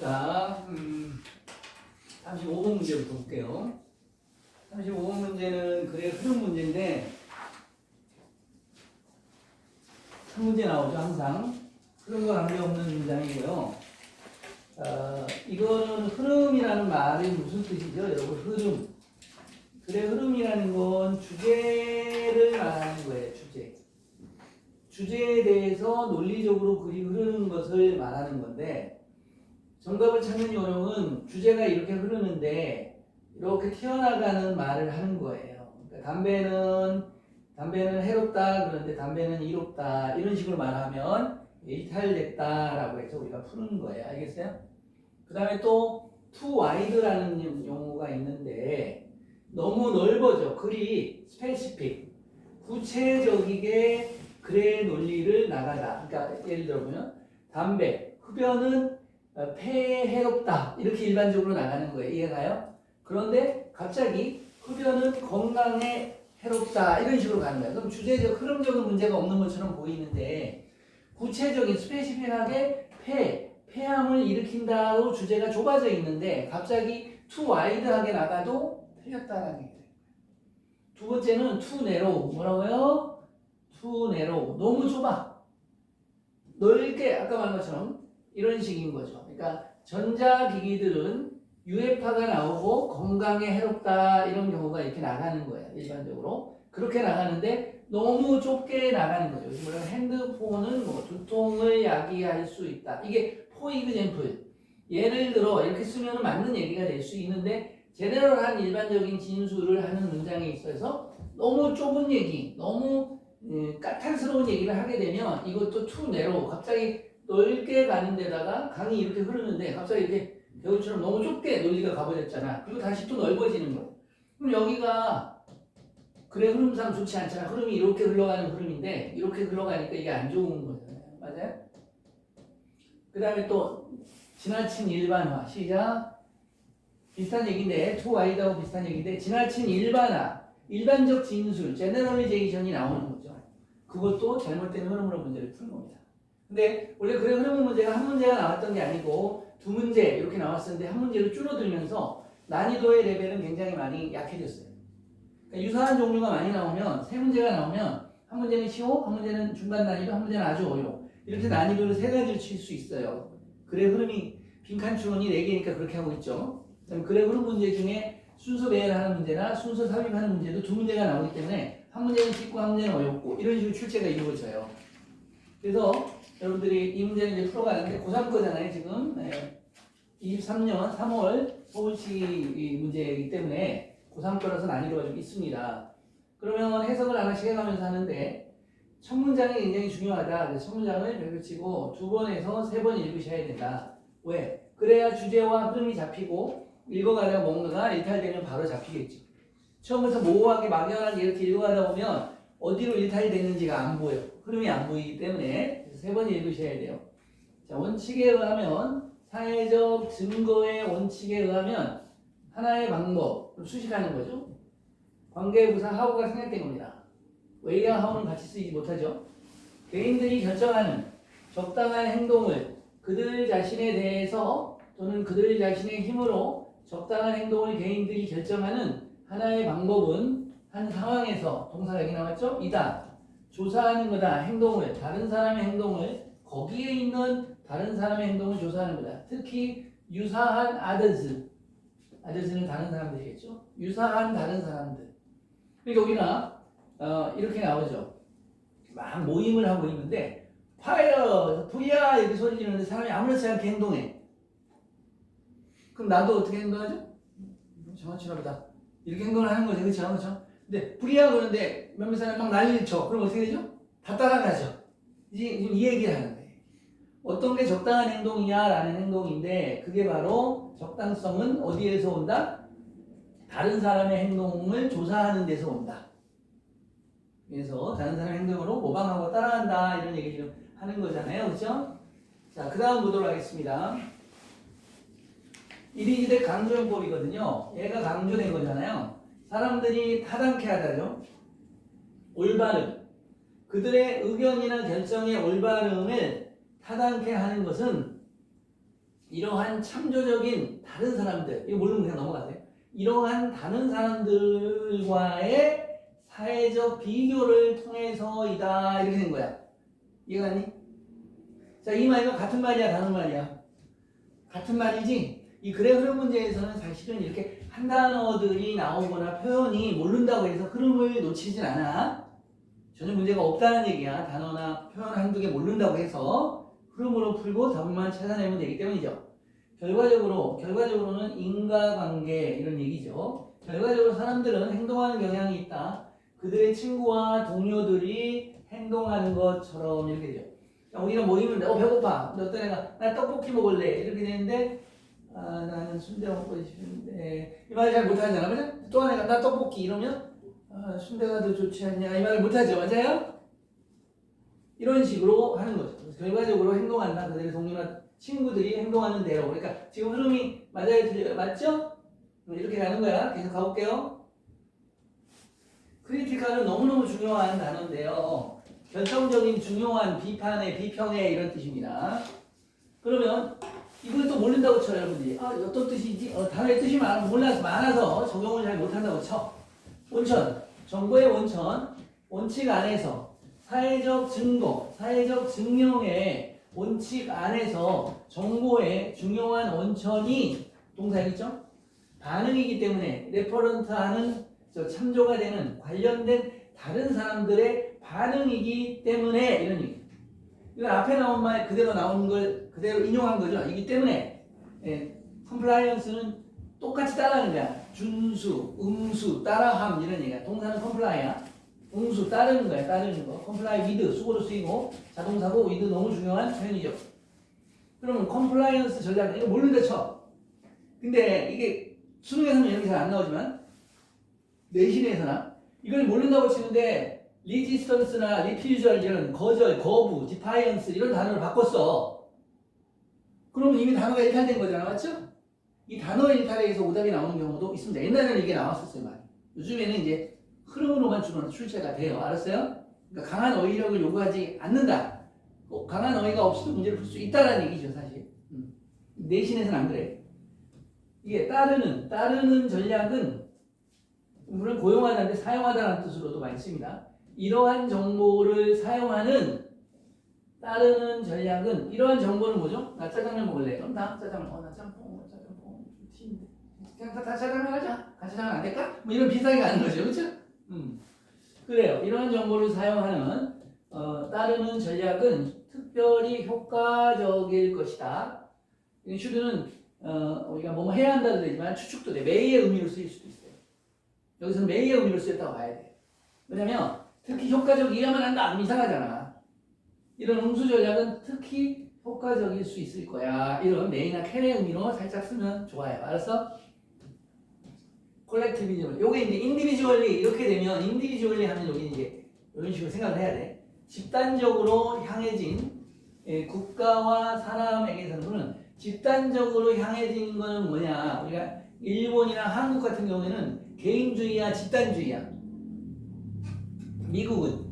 자, 35번 문제부터 볼게요. 35번 문제는 글의 흐름 문제인데 3문제 나오죠, 항상. 흐름과 관계없는 문장이고요. 이거는 흐름이라는 말이 무슨 뜻이죠, 여러분? 흐름. 글의 흐름이라는 건 주제를 말하는 거예요, 주제. 주제에 대해서 논리적으로 글이 흐르는 것을 말하는 건데, 정답을 찾는 요령은 주제가 이렇게 흐르는데 이렇게 튀어나가는 말을 하는 거예요. 그러니까 담배는 해롭다, 그런데 담배는 이롭다, 이런 식으로 말하면 이탈됐다라고 해서 우리가 푸는 거예요. 알겠어요? 그 다음에 또 too wide라는 용어가 있는데 너무 넓어져. 글이 specific, 구체적이게 글의 논리를 나가다. 그러니까 예를 들어보면 담배, 흡연은 폐에 해롭다, 이렇게 일반적으로 나가는 거예요. 이해가요? 그런데 갑자기 흡연은 건강에 해롭다, 이런 식으로 가는 거예요. 그럼 주제적 흐름적인 문제가 없는 것처럼 보이는데 구체적인 스페시픽하게 폐암을 일으킨다로 주제가 좁아져 있는데 갑자기 too wide하게 나가도 틀렸다라는 얘기예요. 두 번째는 too narrow. 뭐라고요? too narrow. 너무 좁아. 넓게, 아까 말한 것처럼 이런 식인 거죠. 그러니까 전자기기들은 유해파가 나오고 건강에 해롭다, 이런 경우가 이렇게 나가는 거예요. 일반적으로. 그렇게 나가는데 너무 좁게 나가는 거죠. 뭐냐면 핸드폰은 뭐 두통을 야기할 수 있다. 이게 for example. 예를 들어 이렇게 쓰면 맞는 얘기가 될 수 있는데 제네럴한 일반적인 진술을 하는 문장에 있어서 너무 좁은 얘기, 너무 까탈스러운 얘기를 하게 되면 이것도 too narrow. 갑자기 넓게 가는 데다가 강이 이렇게 흐르는데 갑자기 이렇게 겨울처럼 너무 좁게 논리가 가버렸잖아. 그리고 다시 또 넓어지는 거야. 그럼 여기가 글의 흐름상 좋지 않잖아. 흐름이 이렇게 흘러가는 흐름인데 이렇게 흘러가니까 이게 안 좋은 거잖아요. 맞아요? 그 다음에 또 지나친 일반화. 시작. 비슷한 얘기인데 too wide하고 비슷한 얘기인데 지나친 일반화, 일반적 진술, 제너럴리제이션이 나오는 거죠. 그것도 잘못된 흐름으로 문제를 푸는 겁니다. 근데 원래 글의 흐름 문제가 한 문제가 나왔던 게 아니고 두 문제 이렇게 나왔었는데 한 문제로 줄어들면서 난이도의 레벨은 굉장히 많이 약해졌어요. 그러니까 유사한 종류가 많이 나오면 세 문제가 나오면 한 문제는 쉬워, 한 문제는 중간 난이도, 한 문제는 아주 어려워. 이렇게 난이도를 세 가지로 칠 수 있어요. 글의 흐름이 빈칸 추론이 4개니까 그렇게 하고 있죠. 그다음 글의 흐름 문제 중에 순서 배열하는 문제나 순서 삽입하는 문제도 두 문제가 나오기 때문에 한 문제는 쉽고 한 문제는 어렵고 이런 식으로 출제가 이루어져요. 그래서 여러분들이 이 문제는 이제 풀어가는데 고3 거잖아요, 지금. 23년 3월 서울시 문제이기 때문에 고3 거라서 난이도가 좀 있습니다. 그러면 해석을 하나씩 해가면서 하는데 첫 문장이 굉장히 중요하다. 그래서 첫 문장을 별표치고 2번에서 3번 읽으셔야 된다. 왜? 그래야 주제와 흐름이 잡히고 읽어가다가 뭔가가 일탈되면 바로 잡히겠죠. 처음부터 모호하게 막연하게 이렇게 읽어가다 보면 어디로 일탈이 됐는지가 안 보여. 흐름이 안 보이기 때문에 세 번 읽으셔야 돼요. 자, 원칙에 의하면, 사회적 증거의 원칙에 의하면 하나의 방법, 수식하는 거죠. 관계부사 하우가 생략된 겁니다. 웨이와 하우는 같이 쓰이지 못하죠. 개인들이 결정하는 적당한 행동을 그들 자신에 대해서 또는 그들 자신의 힘으로 적당한 행동을 개인들이 결정하는 하나의 방법은 한 상황에서, 동사가 여기 나왔죠? 이다. 조사하는 거다. 행동을, 다른 사람의 행동을, 거기에 있는 다른 사람의 행동을 조사하는 거다. 특히 유사한 others. others는 다른 사람들이겠죠? 유사한 다른 사람들. 그러니까 우리가 이렇게 나오죠. 막 모임을 하고 있는데 파이어, 불이야 이렇게 소리 지르는데 사람이 아무렇지 않게 행동해. 그럼 나도 어떻게 행동하죠? 정확히나 보다. 이렇게 행동을 하는 거죠. 그렇죠? 그렇죠? 근데 불이야 그러는데 몇몇 사람이 막 난리를 쳐. 그럼 어떻게 되죠? 다 따라가죠. 이제 이 얘기를 하는 거예요. 어떤 게 적당한 행동이냐라는 행동인데 그게 바로 적당성은 어디에서 온다? 다른 사람의 행동을 조사하는 데서 온다. 그래서 다른 사람의 행동으로 모방하고 따라한다, 이런 얘기를 하는 거잖아요. 그렇죠? 자, 그 다음 보도록 하겠습니다. 이리지대 강조용법이거든요. 얘가 강조된 거잖아요. 사람들이 타당케 하다죠. 올바름. 그들의 의견이나 결정의 올바름을 타당케 하는 것은 이러한 참조적인 다른 사람들, 이거 모르면 그냥 넘어가세요. 이러한 다른 사람들과의 사회적 비교를 통해서이다. 이렇게 된 거야. 이해가 가니? 자, 이 말과 같은 말이야, 다른 말이야? 같은 말이지? 이 글의 흐름 문제에서는 사실은 이렇게 한 단어들이 나오거나 표현이 모른다고 해서 흐름을 놓치진 않아. 전혀 문제가 없다는 얘기야. 단어나 표현 한두 개 모른다고 해서 흐름으로 풀고 답만 찾아내면 되기 때문이죠. 결과적으로는 인과관계 이런 얘기죠. 결과적으로 사람들은 행동하는 경향이 있다. 그들의 친구와 동료들이 행동하는 것처럼 이렇게 되죠. 우리가 모이면 배고파. 근데 어떤 애가 나 떡볶이 먹을래 이렇게 되는데 나는 순대 먹고 싶은데 이 말을 잘 못하잖아. 그죠? 또 한 애가 나 떡볶이 이러면 순대가 더 좋지 않냐 이 말을 못하죠. 맞아요? 이런 식으로 하는 거죠. 결과적으로 행동한다. 그들의 동료나 친구들이 행동하는 대로. 그러니까 지금 흐름이 맞아요? 틀려요? 맞죠? 이렇게 가는 거야. 계속 가볼게요. 크리티컬은 너무너무 중요한 단어인데요. 결정적인 중요한 비판의 비평의 이런 뜻입니다. 그러면 이걸 또 모른다고 쳐요, 여러분들이. 어떤 뜻이지? 단어의 뜻이 많아서 적용을 잘 못한다고 쳐. 원천, 정보의 원천, 원칙 안에서 사회적 증거, 사회적 증명의 원칙 안에서 정보의 중요한 원천이 동사이죠? 반응이기 때문에 레퍼런트하는 참조가 되는 관련된 다른 사람들의 반응이기 때문에 이런 얘기. 이건 앞에 나온 말 그대로 나온 걸 그대로 인용한 거죠. 이기 때문에 컴플라이언스는 똑같이 따라하는 거야. 준수, 응수, 따라함 이런 얘기야. 동사는 컴플라이야. 응수 따르는 거야. 따르는 거. 컴플라이 위드 수고로 쓰이고 자동사고 위드 너무 중요한 표현이죠. 그러면 컴플라이언스 전략 이거 모르는데 쳐. 근데 이게 수능에서는 이렇게 잘 안 나오지만 내신에서나 이걸 모른다고 치는데 리지스턴스나 리퓨전 이런 거절, 거부, 디파이언스 이런 단어를 바꿨어. 그러면 이미 단어가 일탈된 거잖아. 맞죠? 이 단어 일탈에서 오답이 나오는 경우도 있습니다. 옛날에는 이게 나왔었어요. 많이. 요즘에는 이제 흐름으로만 주로 출제가 돼요. 알았어요? 그러니까 강한 어휘력을 요구하지 않는다. 강한 어휘가 없어도 문제를 풀 수 있다는 얘기죠. 사실. 내신에서는 안 그래. 이게 따르는 전략은 물론 고용하다는데 사용하다는 뜻으로도 많이 씁니다. 이러한 정보를 사용하는 따르는 전략은 이러한 정보는 뭐죠? 나 짜장면 먹을래. 그럼 나 짜장면, 나 짬뽕, 튀는데 그냥 다 짜장면 하자. 같이 짜장면 안 될까? 뭐 이런 비슷하게 가는 거죠, 그렇죠? 그래요. 이러한 정보를 사용하는 따르는 전략은 특별히 효과적일 것이다. should는 우리가 뭐 해야 한다도 되지만 추측도 돼. may의 의미로 쓰일 수도 있어요. 여기서는 may의 의미로 쓰였다고 봐야 돼. 왜냐면 특히 효과적이어야만 한다. 그럼 이상하잖아. 이런 응수 전략은 특히 효과적일 수 있을 거야. 이런 may나 can의 의미로 살짝 쓰면 좋아요. 알았어? 콜렉티비즘. 요게 이제 인디비주얼리 이렇게 되면 인디비주얼리 하면 여기 이제 이런 식으로 생각을 해야 돼. 집단적으로 향해진 국가와 사람에게서는 집단적으로 향해진 거는 뭐냐? 우리가 일본이나 한국 같은 경우에는 개인주의야, 집단주의야. 미국은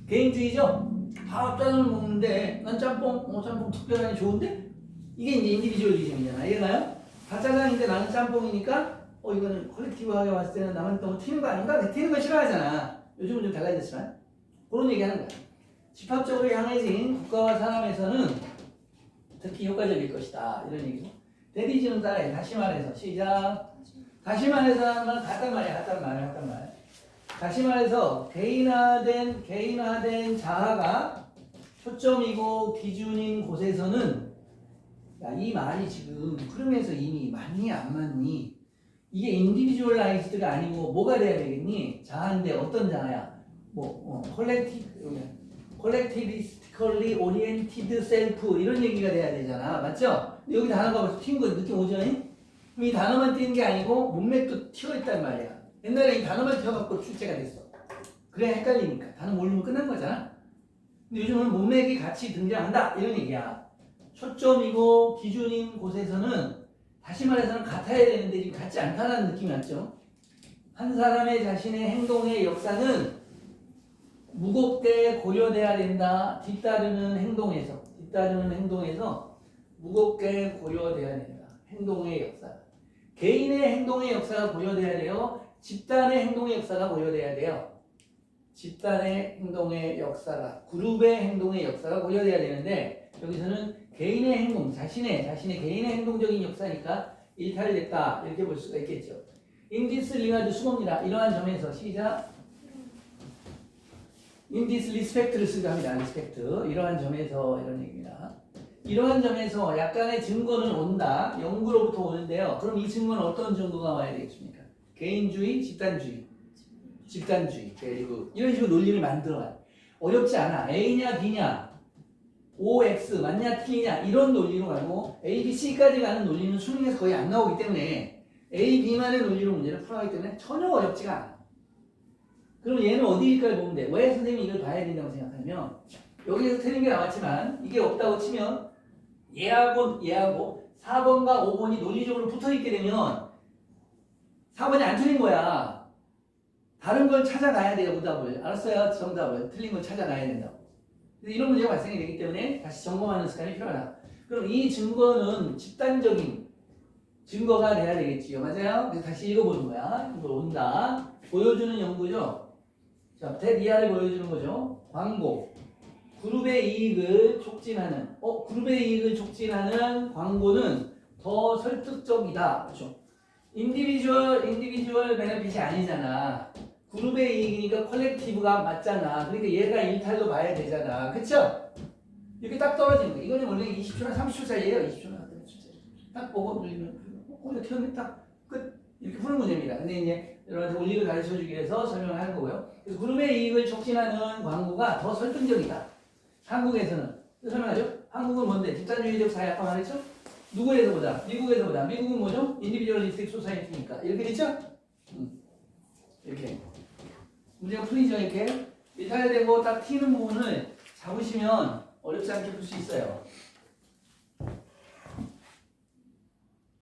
개인주의죠. 다 짜장면 먹는데 난 짬뽕 특별하니 좋은데? 이게 이제 인디비주얼리즘이잖아. 이해가요? 다 짜장인데 나는 짬뽕이니까 이거는 컬렉티브하게 봤을 때는 나만 너무 튀는 거 아닌가? 튀는 거 싫어하잖아. 요즘은 좀 달라졌지만 그런 얘기하는 거야. 집합적으로 향해진 국가와 사람에서는 특히 효과적일 것이다. 이런 얘기고. 대리지는 따라해. 다시 말해서 시작. 다시 말해서 하는 말 같단 말이야. 다시 말해서 개인화된 자아가 초점이고 기준인 곳에서는 이 말이 지금 흐름에서 이미 맞니 안 맞니? 이게 인디비주얼라이즈드가 아니고 뭐가 돼야 되겠니? 자아인데 어떤 자아야? 콜렉티비스티컬리 오리엔티드 셀프 이런 얘기가 돼야 되잖아. 맞죠? 근데 여기 단어가 벌써 튄 거 느낌 오죠? 이 단어만 띄는 게 아니고 문맥도 튀어있단 말이야. 옛날에 이 단어만 튀어갖고 출제가 됐어. 그래 헷갈리니까. 단어 모르면 끝난 거잖아. 근데 요즘은 문맥이 같이 등장한다. 이런 얘기야. 초점이고 기준인 곳에서는 다시 말해서는 같아야 되는데 지금 같지 않다는 느낌이 났죠. 한 사람의 자신의 행동의 역사는 무겁게 고려돼야 된다. 뒤따르는 행동에서 무겁게 고려돼야 된다. 행동의 역사. 개인의 행동의 역사가 고려돼야 돼요. 집단의 행동의 역사가 고려돼야 돼요. 집단의 행동의 역사가, 그룹의 행동의 역사가 고려돼야 되는데 여기서는 개인의 행동, 자신의 개인의 행동적인 역사니까 일탈됐다 이렇게 볼 수가 있겠죠. In this regard 수고입니다. 이러한 점에서 시작. In this respect를 쓰기도 합니다. respect. 이러한 점에서 이런 얘기입니다. 이러한 점에서 약간의 증거는 온다. 연구로부터 오는데요. 그럼 이 증거는 어떤 증거가 와야 되겠습니까? 개인주의, 집단주의. 집단주의. 그리고 이런 식으로 논리를 만들어요. 어렵지 않아. A냐 B냐 OX 맞냐 T냐 이런 논리로 가고 A, B, C까지 가는 논리는 수능에서 거의 안 나오기 때문에 A, B만의 논리로 문제를 풀어가기 때문에 전혀 어렵지가 않아. 그럼 얘는 어디일까를 보면 돼. 왜 선생님이 이걸 봐야 된다고 생각하냐면 여기에서 틀린 게 나왔지만 이게 없다고 치면 얘하고 4번과 5번이 논리적으로 붙어있게 되면 4번이 안 틀린 거야. 다른 걸 찾아가야 돼요. 오답을. 알았어요? 정답을. 틀린 걸 찾아가야 된다고. 이런 문제가 발생이 되기 때문에 다시 점검하는 습관이 필요하다. 그럼 이 증거는 집단적인 증거가 돼야 되겠지요. 맞아요? 그래서 다시 읽어보는 거야. 이거 온다. 보여주는 연구죠. 자, 대이하를 보여주는 거죠. 광고. 그룹의 이익을 촉진하는. 그룹의 이익을 촉진하는 광고는 더 설득적이다. 그렇죠? 인디비주얼 베네핏이 아니잖아. 그룹의 이익이니까 컬렉티브가 맞잖아. 그러니까 얘가 일탈로 봐야 되잖아. 그쵸? 이렇게 딱 떨어지는 거야. 이거는 원래 20초나 30초 사이에요. 20초나 30초. 딱 보고 돌리면 이렇게 하면 딱 끝. 이렇게 푸는 문제입니다. 근데 이제 여러분한테 원리를 가르쳐 주기 위해서 설명을 하는 거고요. 그래서 그룹의 이익을 촉진하는 광고가 더 설득적이다. 한국에서는. 설명하죠? 한국은 뭔데? 집단주의적 사회 아까 말했죠? 누구에서보다? 미국에서보다. 미국은 뭐죠? 인디비주얼리스틱 소사이티니까. 이렇게 됐죠? 이렇게. 문제가 풀리죠, 이렇게. 일탈되고 딱 튀는 부분을 잡으시면 어렵지 않게 풀 수 있어요.